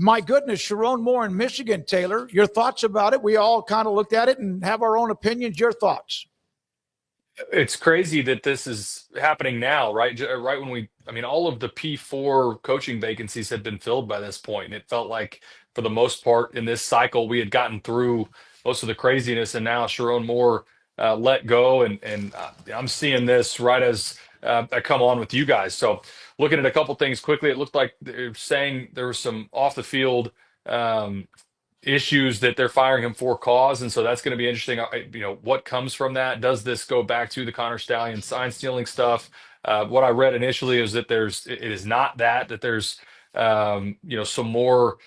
my goodness, Sherrone Moore in Michigan, Taylor, your thoughts about it? We all kind of looked at it and have our own opinions. Your thoughts? It's crazy that this is happening now, right? Right when all of the P4 coaching vacancies had been filled by this point, and it felt like, for the most part, in this cycle, we had gotten through most of the craziness, and now Sherrone Moore let go, and I'm seeing this right as I come on with you guys. So, looking at a couple things quickly, it looked like they're saying there was some off the field. Issues that they're firing him for cause, and so that's going to be interesting. What comes from that? Does this go back to the Connor Stallion sign stealing stuff? What I read initially is that it is not that there's some more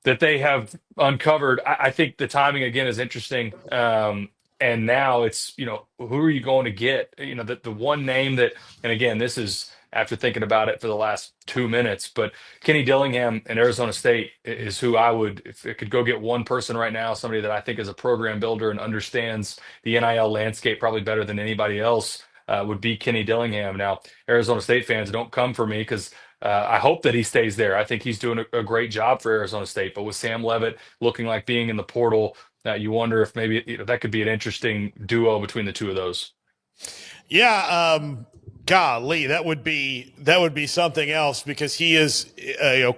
that they have uncovered. I think the timing again is interesting. And now it's, who are you going to get? The one name that, and again, this is after thinking about it for the last 2 minutes, but Kenny Dillingham in Arizona State is who I would, if it could go get one person right now, somebody that I think is a program builder and understands the NIL landscape probably better than anybody else, would be Kenny Dillingham. Now, Arizona State fans, don't come for me because I hope that he stays there. I think he's doing a great job for Arizona State. But with Sam Levitt looking like being in the portal, you wonder if maybe that could be an interesting duo between the two of those. Yeah, golly, that would be something else, because he is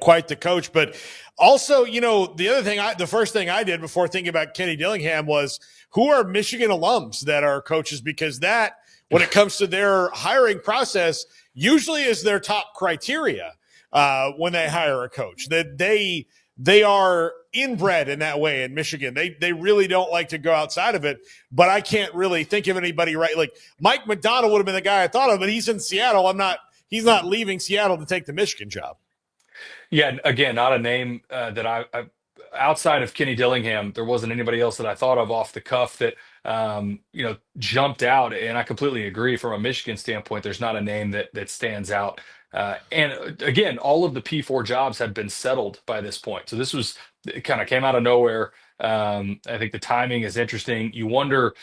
quite the coach. But also, the first thing I did before thinking about Kenny Dillingham was, who are Michigan alums that are coaches? Because that, when it comes to their hiring process, usually is their top criteria when they hire a coach. That they are inbred in that way in Michigan. They really don't like to go outside of it. But I can't really think of anybody like Mike McDonald would have been the guy I thought of, but he's in Seattle. He's not leaving Seattle to take the Michigan job. Yeah, again, not a name that I outside of Kenny Dillingham, there wasn't anybody else that I thought of off the cuff that jumped out. And I completely agree, from a Michigan standpoint, there's not a name that stands out. And again, all of the P4 jobs had been settled by this point. So it kind of came out of nowhere. I think the timing is interesting. You wonder,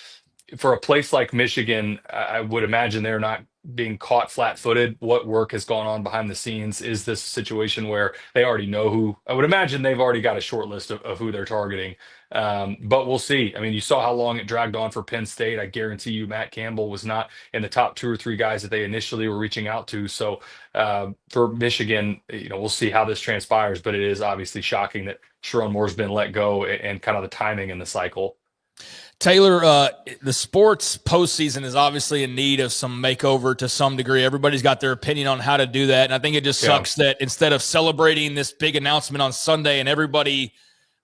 for a place like Michigan, I would imagine they're not being caught flat-footed. What work has gone on behind the scenes? Is this a situation where they already know who? I would imagine they've already got a short list of who they're targeting. But we'll see. I mean, you saw how long it dragged on for Penn State. I guarantee you Matt Campbell was not in the top 2 or 3 guys that they initially were reaching out to. So for Michigan, we'll see how this transpires. But it is obviously shocking that Sherrone Moore's been let go, and kind of the timing in the cycle. Taylor, the sports postseason is obviously in need of some makeover to some degree. Everybody's got their opinion on how to do that. And I think it just sucks that instead of celebrating this big announcement on Sunday and everybody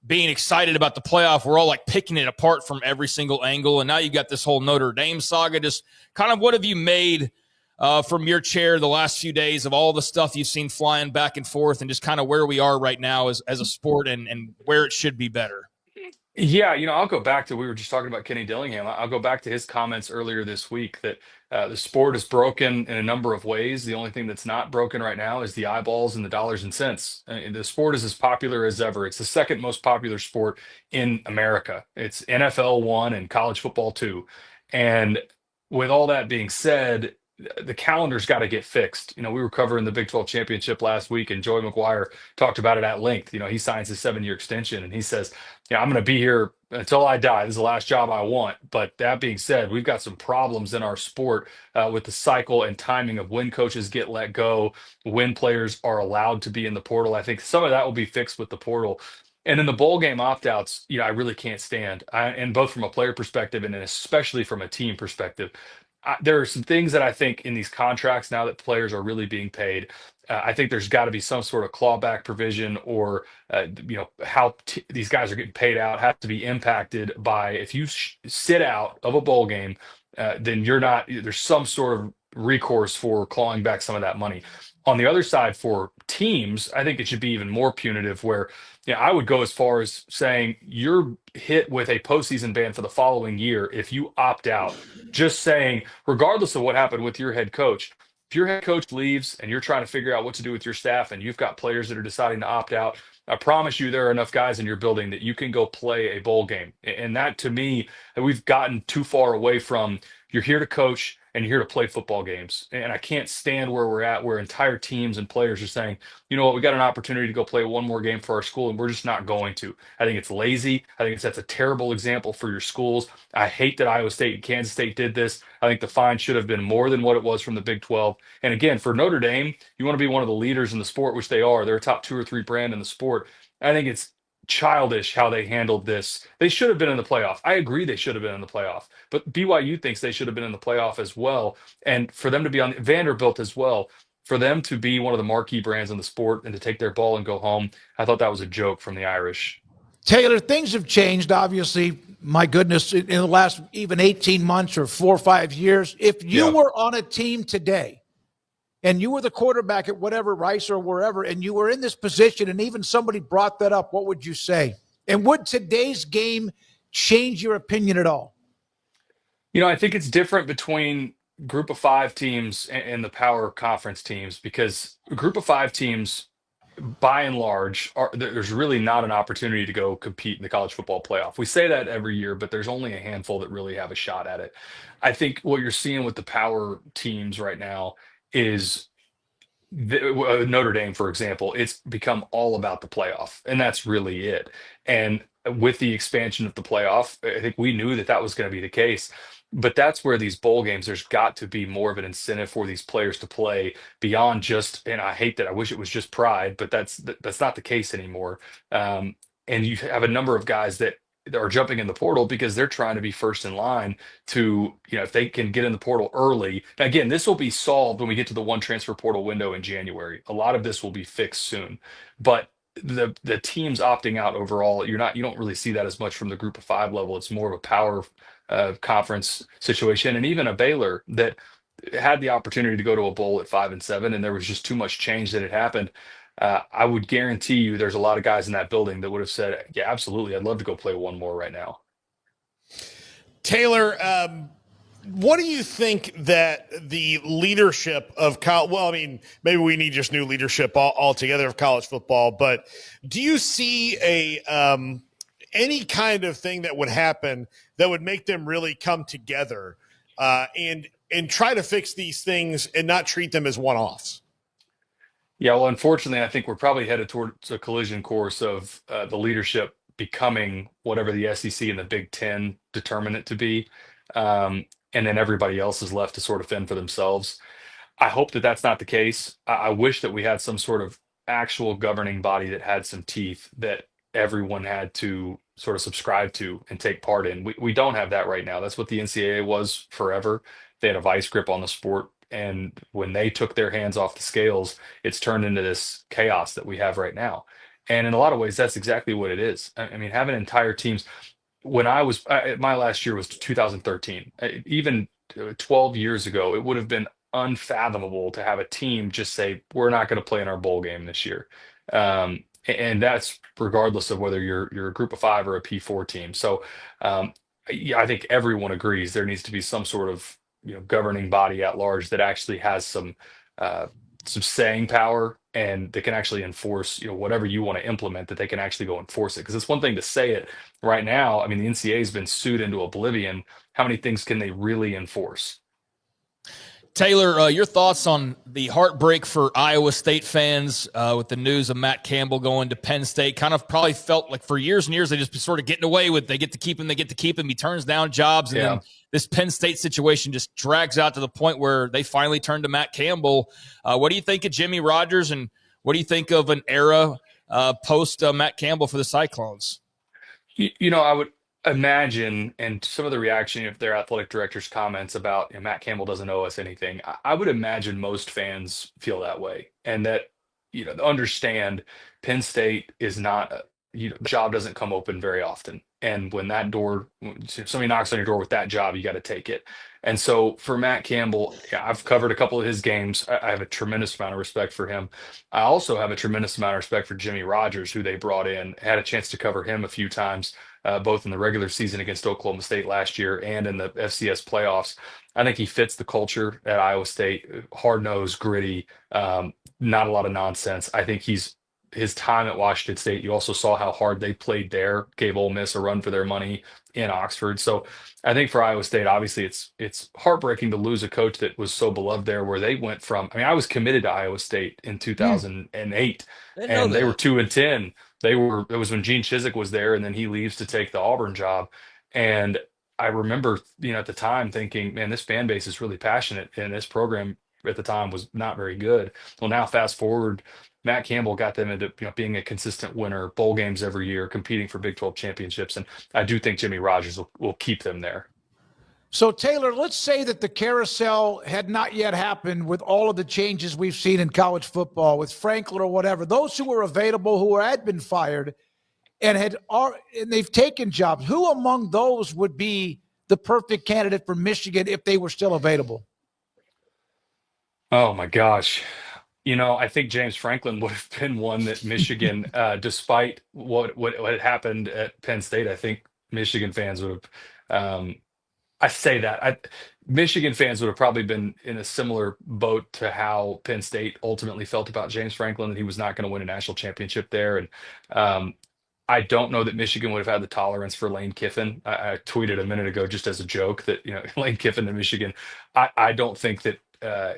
being excited about the playoff, we're all like picking it apart from every single angle. And now you got this whole Notre Dame saga. Just kind of, what have you made from your chair the last few days of all the stuff you've seen flying back and forth, and just kind of where we are right now as a sport and where it should be better? Yeah, I'll go back to, we were just talking about Kenny Dillingham. I'll go back to his comments earlier this week that the sport is broken in a number of ways. The only thing that's not broken right now is the eyeballs and the dollars and cents. The sport is as popular as ever. It's the second most popular sport in America. It's NFL 1 and college football 2. And with all that being said, the calendar's got to get fixed. We were covering the Big 12 championship last week, and Joey McGuire talked about it at length. He signs his 7-year extension, and he says, I'm going to be here until I die. This is the last job I want. But that being said, we've got some problems in our sport with the cycle and timing of when coaches get let go, when players are allowed to be in the portal. I think some of that will be fixed with the portal. And then the bowl game opt-outs, I really can't stand. And both from a player perspective and especially from a team perspective, there are some things that I think in these contracts, now that players are really being paid, I think there's got to be some sort of clawback provision, or how these guys are getting paid out has to be impacted by, if you sit out of a bowl game, then there's some sort of recourse for clawing back some of that money. On the other side, for teams, I think it should be even more punitive, where I would go as far as saying you're hit with a postseason ban for the following year if you opt out. Just saying, regardless of what happened with your head coach, if your head coach leaves and you're trying to figure out what to do with your staff, and you've got players that are deciding to opt out, I promise you there are enough guys in your building that you can go play a bowl game. And that, to me, we've gotten too far away from, you're here to coach, and you're here to play football games. And I can't stand where we're at, where entire teams and players are saying, you know what, we got an opportunity to go play one more game for our school, and we're just not going to. I think it's lazy. I think that's a terrible example for your schools. I hate that Iowa State and Kansas State did this. I think the fine should have been more than what it was from the Big 12. And again, for Notre Dame, you want to be one of the leaders in the sport, which they are. They're a top 2 or 3 brand in the sport. I think it's childish how they handled this. They should have been in the playoff. I agree they should have been in the playoff, but BYU thinks they should have been in the playoff as well. And for them to be on Vanderbilt as well, for them to be one of the marquee brands in the sport and to take their ball and go home, I thought that was a joke from the Irish. Taylor, things have changed, obviously, my goodness, in the last even 18 months or 4 or 5 years. If you were on a team today and you were the quarterback at whatever, Rice or wherever, and you were in this position and even somebody brought that up, what would you say? And would today's game change your opinion at all? You know, I think it's different between group of 5 teams and the power conference teams, because group of 5 teams, by and large, there's really not an opportunity to go compete in the college football playoff. We say that every year, but there's only a handful that really have a shot at it. I think what you're seeing with the power teams right now is Notre Dame, for example. It's become all about the playoff, and that's really it. And with the expansion of the playoff, I think we knew that that was going to be the case. But that's where these bowl games, there's got to be more of an incentive for these players to play beyond just, and I hate that, I wish it was just pride, but that's not the case anymore. And you have a number of guys that are jumping in the portal because they're trying to be first in line to, if they can get in the portal early. Now, again, this will be solved when we get to the one transfer portal window in January. A lot of this will be fixed soon, but the teams opting out overall, you don't really see that as much from the group of 5 level. It's more of a power conference situation. And even a Baylor that had the opportunity to go to a bowl at 5 and 7, and there was just too much change that had happened. I would guarantee you there's a lot of guys in that building that would have said, yeah, absolutely, I'd love to go play one more right now. Taylor, what do you think that the leadership of college, well, I mean, maybe we need just new leadership altogether of college football, but do you see any kind of thing that would happen that would make them really come together and try to fix these things and not treat them as one-offs? Yeah, well, unfortunately, I think we're probably headed towards a collision course of the leadership becoming whatever the SEC and the Big Ten determine it to be. And then everybody else is left to sort of fend for themselves. I hope that that's not the case. I wish that we had some sort of actual governing body that had some teeth that everyone had to sort of subscribe to and take part in. We don't have that right now. That's what the NCAA was forever. They had a vice grip on the sport. And when they took their hands off the scales, it's turned into this chaos that we have right now. And in a lot of ways, that's exactly what it is. I mean, having entire teams, when my last year was 2013, even 12 years ago, it would have been unfathomable to have a team just say, we're not going to play in our bowl game this year. And that's regardless of whether you're a group of 5 or a P4 team. So yeah, I think everyone agrees there needs to be some sort of governing body at large that actually has some saying power and that can actually enforce whatever you want to implement, that they can actually go enforce it. Because it's one thing to say it right now. I mean, the NCAA has been sued into oblivion. How many things can they really enforce? Taylor, your thoughts on the heartbreak for Iowa State fans with the news of Matt Campbell going to Penn State? Kind of probably felt like for years and years they just been sort of getting away with, they get to keep him. He turns down jobs, and then this Penn State situation just drags out to the point where they finally turn to Matt Campbell. What do you think of Jimmy Rogers, and what do you think of an era post Matt Campbell for the Cyclones? I would imagine, and some of the reaction of their athletic director's comments about Matt Campbell doesn't owe us anything. I would imagine most fans feel that way, and that understand Penn State is not the job doesn't come open very often, and when somebody knocks on your door with that job, you got to take it. And so for Matt Campbell, I've covered a couple of his games. I have a tremendous amount of respect for him. I also have a tremendous amount of respect for Jimmy Rogers, who they brought in. Had a chance to cover him a few times, both in the regular season against Oklahoma State last year and in the FCS playoffs. I think he fits the culture at Iowa State. Hard-nosed, gritty, not a lot of nonsense. I think he's his time at Washington State. You also saw how hard they played there, gave Ole Miss a run for their money in Oxford. So I think for Iowa State, obviously it's heartbreaking to lose a coach that was so beloved there, where they went from, I mean, I was committed to Iowa State in 2008 Didn't know and they were that. 2-10. It was when Gene Chizik was there, and then he leaves to take the Auburn job. And I remember, at the time thinking, man, this fan base is really passionate, and this program at the time was not very good. Well, now fast forward, Matt Campbell got them into being a consistent winner, bowl games every year, competing for Big 12 championships, and I do think Jimmy Rogers will keep them there. So, Taylor, let's say that the carousel had not yet happened with all of the changes we've seen in college football with Franklin or whatever. Those who were available, who had been fired and they've taken jobs, who among those would be the perfect candidate for Michigan if they were still available? Oh my gosh. I think James Franklin would have been one that Michigan, despite what had happened at Penn State, I think Michigan fans would have. I say that Michigan fans would have probably been in a similar boat to how Penn State ultimately felt about James Franklin, that he was not going to win a national championship there. And um, I don't know that Michigan would have had the tolerance for Lane Kiffin. I tweeted a minute ago just as a joke that Lane Kiffin in Michigan. I don't think that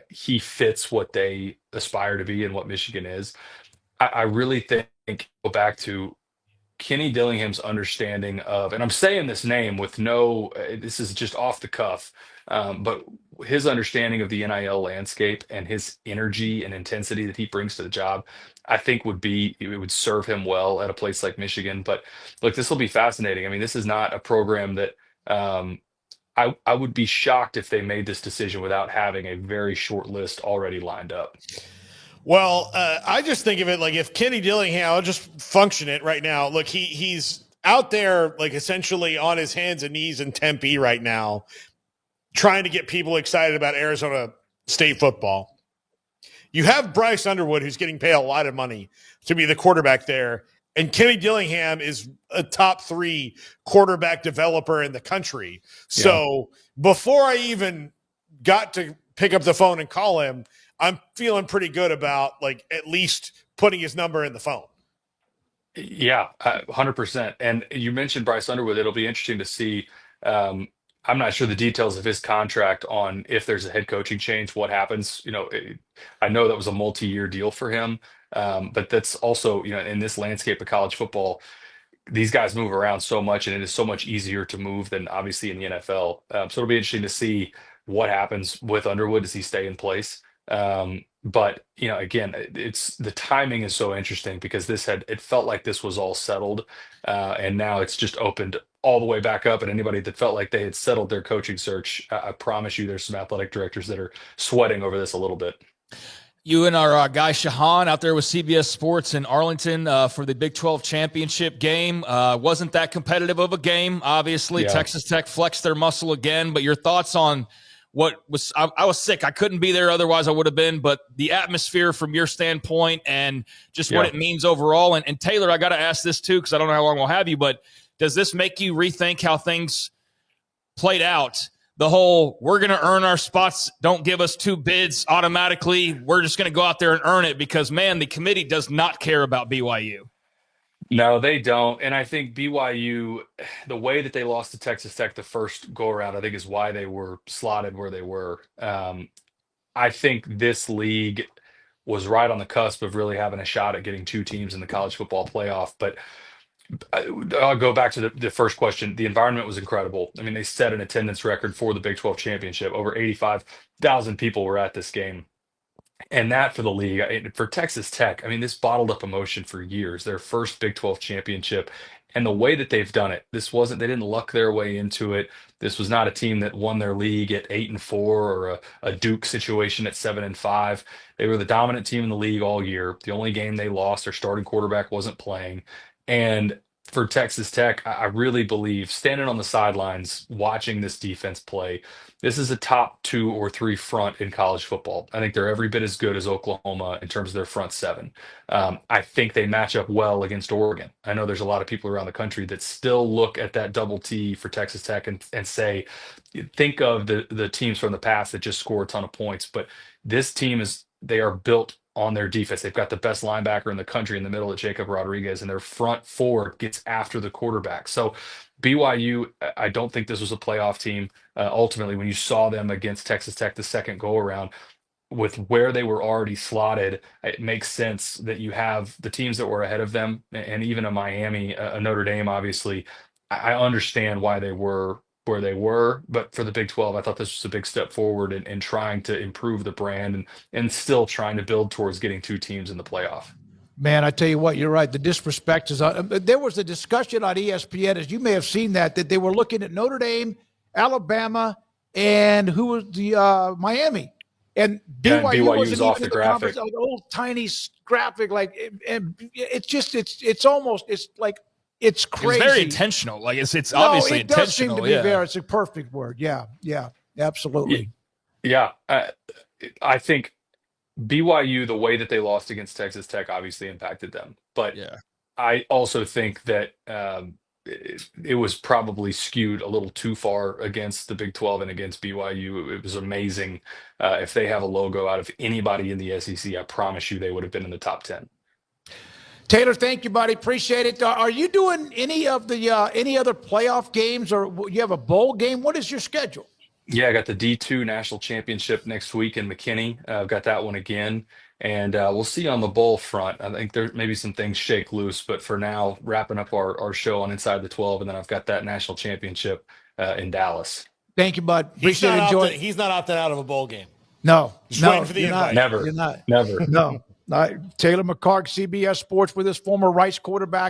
he fits what they aspire to be and what Michigan is. I really think go back to Kenny Dillingham's understanding of, and I'm saying this name with this is just off the cuff, but his understanding of the NIL landscape and his energy and intensity that he brings to the job, I think it would serve him well at a place like Michigan. But look, this will be fascinating. I mean, this is not a program that I would be shocked if they made this decision without having a very short list already lined up. Well, I just think of it like if Kenny Dillingham, I'll just function it right now. Look, he's out there like essentially on his hands and knees in Tempe right now, trying to get people excited about Arizona State football. You have Bryce Underwood, who's getting paid a lot of money to be the quarterback there, and Kenny Dillingham is a top 3 quarterback developer in the country. Yeah. So before I even got to pick up the phone and call him, I'm feeling pretty good about like at least putting his number in the phone. Yeah, 100%. And you mentioned Bryce Underwood. It'll be interesting to see. I'm not sure the details of his contract on if there's a head coaching change, what happens. I know that was a multi-year deal for him, but that's also, in this landscape of college football, these guys move around so much, and it is so much easier to move than obviously in the NFL. So it'll be interesting to see what happens with Underwood. Does he stay in place? But again, it's the timing is so interesting because it felt like this was all settled, and now it's just opened all the way back up. And anybody that felt like they had settled their coaching search, I promise you, there's some athletic directors that are sweating over this a little bit. You and our guy Shahan out there with CBS Sports in Arlington for the Big 12 championship game. Wasn't that competitive of a game? Obviously, Yeah. Texas Tech flexed their muscle again. But your thoughts on what was? I was sick. I couldn't be there. Otherwise, I would have been. But the atmosphere from your standpoint and just what it means overall. And Taylor, I got to ask this too because I don't know how long we'll have you. But does this make you rethink how things played out? The whole, we're going to earn our spots. Don't give us 2 bids automatically. We're just going to go out there and earn it because, man, the committee does not care about BYU. No, they don't. And I think BYU, the way that they lost to Texas Tech the first go around, I think is why they were slotted where they were. I think this league was right on the cusp of really having a shot at getting 2 teams in the college football playoff. But I'll go back to the first question. The environment was incredible. I mean, they set an attendance record for the Big 12 championship. Over 85,000 people were at this game. And that for the league, for Texas Tech, I mean, this bottled up emotion for years, their first Big 12 championship. And the way that they've done it, they didn't luck their way into it. This was not a team that won their league at 8-4 or a Duke situation at 7-5. They were the dominant team in the league all year. The only game they lost, their starting quarterback wasn't playing. And for Texas Tech, I really believe standing on the sidelines, watching this defense play, this is a top 2 or 3 front in college football. I think they're every bit as good as Oklahoma in terms of their front 7. I think they match up well against Oregon. I know there's a lot of people around the country that still look at that double T for Texas Tech and say, think of the teams from the past that just score a ton of points. But this team they are built on their defense. They've got the best linebacker in the country in the middle of Jacob Rodriguez, and their front four gets after the quarterback. So BYU, I don't think this was a playoff team. Ultimately, when you saw them against Texas Tech the second go around, with where they were already slotted, it makes sense that you have the teams that were ahead of them, and even a Miami, a Notre Dame, obviously. I understand why they were where they were, but for the Big 12, I thought this was a big step forward in trying to improve the brand and still trying to build towards getting two teams in the playoff. Man, I tell you what, you're right. The disrespect is there was a discussion on ESPN, as you may have seen that they were looking at Notre Dame, Alabama, and who was the Miami. And BYU was off the graphic, like old tiny graphic, like, and it's just it's almost like it's crazy. It's very intentional. Like it's obviously it does intentional. seem to be very. It's a perfect word. Yeah, absolutely. Yeah, I think BYU, the way that they lost against Texas Tech, obviously impacted them. But I also think that it was probably skewed a little too far against the Big 12 and against BYU. It was amazing. If they have a logo out of anybody in the SEC, I promise you they would have been in the top 10. Taylor, thank you, buddy. Appreciate it. Are you doing any of the any other playoff games, or you have a bowl game? What is your schedule? Yeah, I got the D2 National Championship next week in McKinney. I've got that one again. And we'll see on the bowl front. I think there maybe some things shake loose, but for now, wrapping up our show on Inside the 12, and then I've got that national championship in Dallas. Thank you, bud. Appreciate it. Enjoy. He's not opting out of a bowl game. No, waiting for the invite. Never. You're not. Never. No. Taylor McHargue, CBS Sports, with his former Rice quarterback.